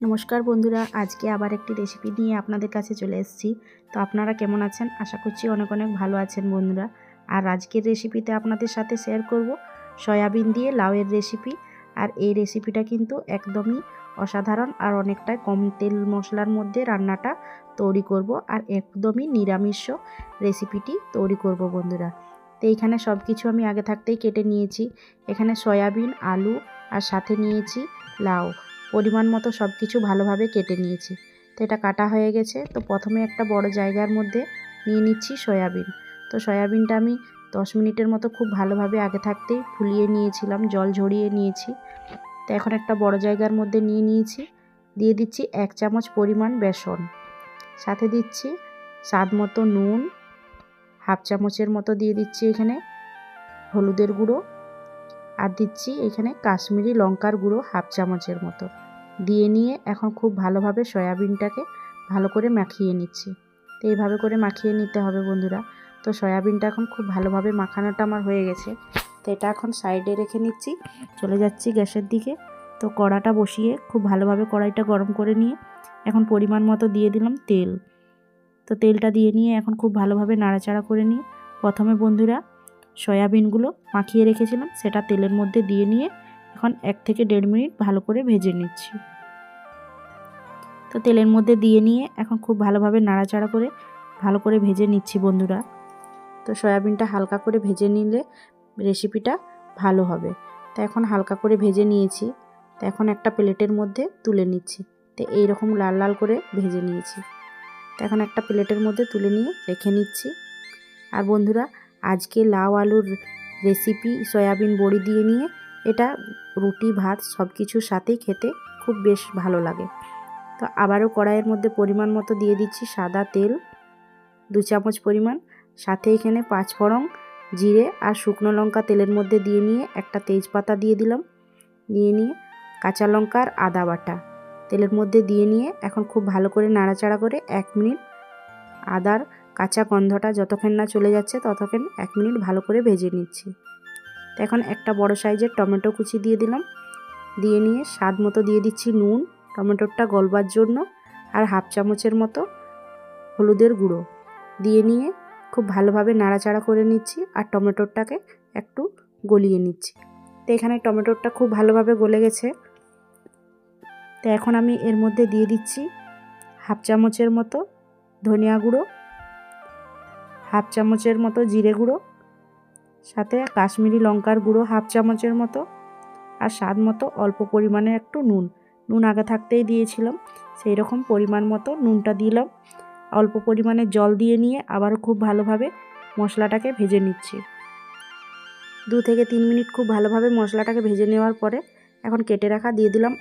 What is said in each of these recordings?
নমস্কার বন্ধুরা, আজকে আবার একটি রেসিপি নিয়ে আপনাদের কাছে চলে এসেছি। তো আপনারা কেমন আছেন? আশা করছি অনেক অনেক ভালো আছেন বন্ধুরা। আর আজকের রেসিপিতে আপনাদের সাথে শেয়ার করব সয়াবিন দিয়ে লাউয়ের রেসিপি। আর এই রেসিপিটা কিন্তু একদমই অসাধারণ আর অনেকটাই কম তেল মশলার মধ্যে রান্নাটা তৈরি করব। আর একদমই নিরামিষ রেসিপিটি তৈরি করব বন্ধুরা। তো এইখানে সব কিছু আমি আগে থাকতেই কেটে নিয়েছি। এখানে সয়াবিন, আলু আর সাথে নিয়েছি লাউ। পরিমাণ মতো সব কিছু ভালোভাবে কেটে নিয়েছি। তো এটা কাটা হয়ে গেছে। তো প্রথমে একটা বড় জায়গার মধ্যে নিয়ে নিচ্ছি সয়াবিন। তো সয়াবিনটা আমি 10 মিনিটের মতো খুব ভালোভাবে আগে থাকতেই ফুলিয়ে নিয়েছিলাম, জল ঝরিয়ে নিয়েছি। তো এখন একটা বড় জায়গার মধ্যে নিয়ে নিয়েছি। দিয়ে দিচ্ছি 1 চামচ পরিমাণ বেসন, সাথে দিচ্ছি স্বাদ মতো নুন, হাফ চামচের মতো দিয়ে দিচ্ছি এখানে হলুদের গুঁড়ো, আর দিচ্ছি এখানে কাশ্মীরি লঙ্কার গুঁড়ো হাফ চামচের মতো। দিয়ে নিয়ে এখন খুব ভালোভাবে সয়াবিনটাকে ভালো করে মাখিয়ে নিচ্ছি। তো এইভাবে করে মাখিয়ে নিতে হবে বন্ধুরা। তো সয়াবিনটা এখন খুব ভালোভাবে মাখানোটা আমার হয়ে গেছে। তো এটা এখন সাইডে রেখে নিচ্ছি। চলে যাচ্ছি গ্যাসের দিকে। তো কড়াটা বসিয়ে খুব ভালোভাবে কড়াইটা গরম করে নিয়ে এখন পরিমাণ মতো দিয়ে দিলাম তেল। তো তেলটা দিয়ে নিয়ে এখন খুব ভালোভাবে নাড়াচাড়া করে নিয়ে প্রথমে বন্ধুরা সয়াবিনগুলো মাখিয়ে রেখেছিলাম সেটা তেলের মধ্যে দিয়ে নিয়ে এখন 1 থেকে 1.5 মিনিট ভালো করে ভেজে নিচ্ছি। তো তেলের মধ্যে দিয়ে নিয়ে এখন খুব ভালোভাবে নাড়াচাড়া করে ভালো করে ভেজে নিচ্ছি বন্ধুরা। তো সয়াবিনটা হালকা করে ভেজে নিলে রেসিপিটা ভালো হবে। তো এখন হালকা করে ভেজে নিয়েছি। তো এখন একটা প্লেটের মধ্যে তুলে নিচ্ছি। তো এইরকম লাল লাল করে ভেজে নিয়েছি। তো এখন একটা প্লেটের মধ্যে তুলে নিয়ে রেখে নিচ্ছি। আর বন্ধুরা আজকে লাউ আলুর রেসিপি সয়াবিন বড়ি দিয়ে নিয়ে এটা রুটি ভাত সব কিছুর সাথেই খেতে খুব বেশ ভালো লাগে। তো আবারও কড়াইয়ের মধ্যে পরিমাণ মতো দিয়ে দিচ্ছি সাদা তেল 2 চামচ পরিমাণ, সাথে এখানে 5 ফোড়ন, জিরে আর শুকনো লঙ্কা তেলের মধ্যে দিয়ে নিয়ে একটা তেজপাতা দিয়ে দিলাম। দিয়ে নিয়ে কাঁচা লঙ্কা আর আদা বাটা তেলের মধ্যে দিয়ে নিয়ে এখন খুব ভালো করে নাড়াচাড়া করে 1 মিনিট আদার কাঁচা গন্ধটা যতক্ষণ না চলে যাচ্ছে ততক্ষণ 1 মিনিট ভালো করে ভেজে নিচ্ছি। তো এখন একটা বড় সাইজের টমেটো কুচি দিয়ে দিলাম। দিয়ে নিয়ে স্বাদ মতো দিয়ে দিচ্ছি নুন টমেটোটা গলবার জন্য, আর হাফ চামচের মতো হলুদের গুঁড়ো দিয়ে নিয়ে খুব ভালোভাবে নাড়াচাড়া করে নিচ্ছি আর টমেটোটাকে একটু গলিয়ে নিচ্ছি। তো এখানে টমেটোটা খুব ভালোভাবে গলে গেছে। তো এখন আমি এর মধ্যে দিয়ে দিচ্ছি হাফ চামচের মতো ধনিয়া গুঁড়ো, হাফ চামচের মতো জিরে গুঁড়ো, সাথে কাশ্মীরি লঙ্কার গুঁড়ো হাফ চামচের মতো, আর স্বাদ মতো অল্প পরিমাণে একটু নুন আগে থাকতেই দিয়েছিলাম, সেই রকম পরিমাণ মতো নুনটা দিলাম। অল্প পরিমাণে জল দিয়ে নিয়ে আবারও খুব ভালোভাবে মশলাটাকে ভেজে নিচ্ছি। 2 থেকে 3 মিনিট খুব ভালোভাবে মশলাটাকে ভেজে নেওয়ার পরে এখন কেটে রাখা দিয়ে দিলাম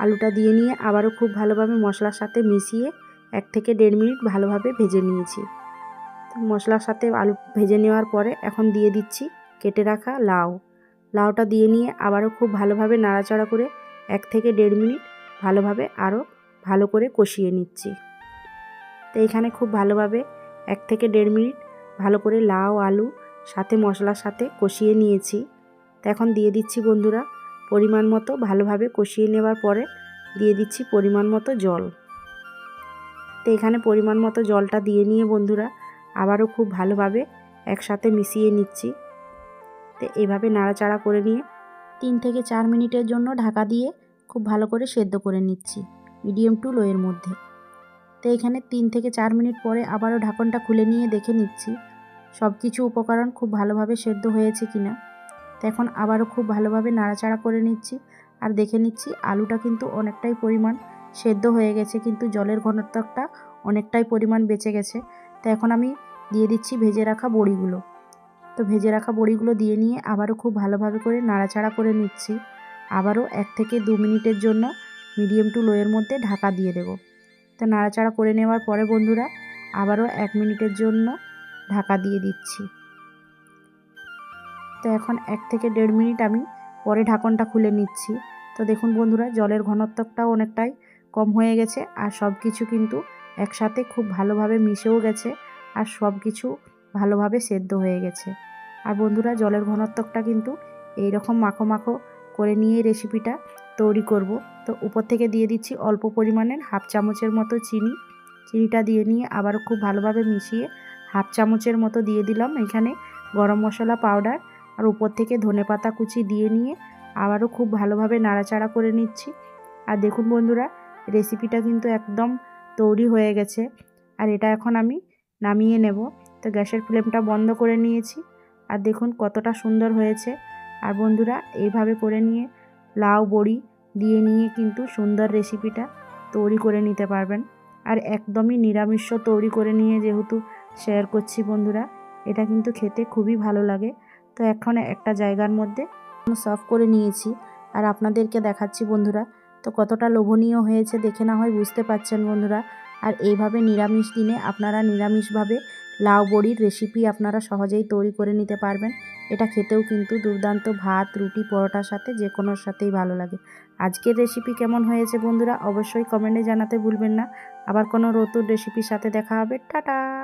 আলুটা দিয়ে নিয়ে আবারও খুব ভালোভাবে মশলার সাথে মিশিয়ে 1 থেকে 1.5 মিনিট ভালোভাবে ভেজে নিয়েছি। তো মশলার সাথে আলু ভেজে নেওয়ার পরে এখন দিয়ে দিচ্ছি কেটে রাখা লাউটা দিয়ে নিয়ে আবারও খুব ভালোভাবে নাড়াচাড়া করে 1 থেকে 1.5 মিনিট ভালোভাবে আরও ভালো করে কষিয়ে নিচ্ছি। তো এখানে খুব ভালোভাবে 1 থেকে 1.5 মিনিট ভালো করে লাউ আলু সাথে মশলার সাথে কষিয়ে নিয়েছি। তো এখন দিয়ে দিচ্ছি বন্ধুরা পরিমাণ মতো ভালোভাবে কষিয়ে নেওয়ার পরে দিয়ে দিচ্ছি পরিমাণ মতো জল। তো এখানে পরিমাণ মতো জলটা দিয়ে নিয়ে বন্ধুরা আবারও খুব ভালোভাবে একসাথে মিশিয়ে নিচ্ছি। তো এইভাবে নাড়াচাড়া করে নিয়ে 3 থেকে 4 মিনিটের জন্য ঢাকা দিয়ে খুব ভালো করে সেদ্ধ করে নিচ্ছি মিডিয়াম টু লোয়ের মধ্যে। তো এখানে 3 থেকে 4 মিনিট পরে আবারও ঢাকনটা খুলে নিয়ে দেখে নিচ্ছি সব কিছু উপকরণ খুব ভালোভাবে সেদ্ধ হয়েছে কিনা। তো এখন আবারও খুব ভালোভাবে নাড়াচাড়া করে নিচ্ছি আর দেখে নিচ্ছি আলুটা কিন্তু অনেকটাই পরিমাণ সেদ্ধ হয়ে গেছে, কিন্তু জলের ঘনত্বটা অনেকটাই পরিমাণ বেঁচে গেছে। তো এখন আমি দিয়ে দিচ্ছি ভেজে রাখা বড়িগুলো। তো ভেজে রাখা বড়িগুলো দিয়ে নিয়ে আবারও খুব ভালোভাবে করে নাড়াচাড়া করে নিচ্ছি। আবারও 1 থেকে 2 মিনিটের জন্য মিডিয়াম টু লোয়ের মধ্যে ঢাকা দিয়ে দেব। তো নাড়াচাড়া করে নেওয়ার পরে বন্ধুরা আবারও 1 মিনিটের জন্য ঢাকা দিয়ে দিচ্ছি। তো এখন 1 থেকে 1.5 মিনিট আমি পরে ঢাকনটা খুলে নিচ্ছি। তো দেখুন বন্ধুরা জলের ঘনত্বটাও অনেকটাই কম হয়ে গেছে আর সব কিছু কিন্তু একসাথে খুব ভালোভাবে মিশেও গেছে আর সব কিছু ভালোভাবে সেদ্ধ হয়ে গেছে। আর বন্ধুরা জলের ঘনত্বটা কিন্তু এইরকম মাখো মাখো করে নিয়ে রেসিপিটা তৈরি করব। তো উপর থেকে দিয়ে দিচ্ছি অল্প পরিমাণের হাফ চামচের মতো চিনিটা দিয়ে নিয়ে আবারও খুব ভালোভাবে মিশিয়ে হাফ চামচের মতো দিয়ে দিলাম এখানে গরম মশলা পাউডার, আর উপর থেকে ধনেপাতা কুচি দিয়ে নিয়ে আবারও খুব ভালোভাবে নাড়াচাড়া করে নিচ্ছি। আর দেখুন বন্ধুরা, রেসিপিটা কিন্তু একদম তৈরি হয়ে গেছে। আর এটা এখন আমি নামিয়ে নেব। তো গ্যাসের ফ্লেমটা বন্ধ করে নিয়েছি। আর দেখুন কতটা সুন্দর হয়েছে। আর বন্ধুরা, এইভাবে করে নিয়ে লাউ বড়ি দিয়ে নিয়ে কিন্তু সুন্দর রেসিপিটা তৈরি করে নিতে পারবেন। আর একদমই নিরামিষ তৈরি করে নিয়ে যেহেতু শেয়ার করছি বন্ধুরা, এটা কিন্তু খেতে খুবই ভালো লাগে। তো এখন একটা জায়গার মধ্যে সার্ভ করে নিয়েছি আর আপনাদেরকে দেখাচ্ছি বন্ধুরা। তো কতটা লোভনীয় হয়েছে দেখে না হয় বুঝতে পারছেন বন্ধুরা। আর এইভাবে নিরামিষ দিনে আপনারা নিরামিষভাবে লাউ বড়ির রেসিপি আপনারা সহজেই তৈরি করে নিতে পারবেন। এটা খেতেও কিন্তু দুর্দান্ত, ভাত রুটি পরোটার সাথে যে কোনোর সাথেই ভালো লাগে। আজকের রেসিপি কেমন হয়েছে বন্ধুরা অবশ্যই কমেন্টে জানাতে ভুলবেন না। আবার কোনো নতুন রেসিপির সাথে দেখা হবে। টাটা।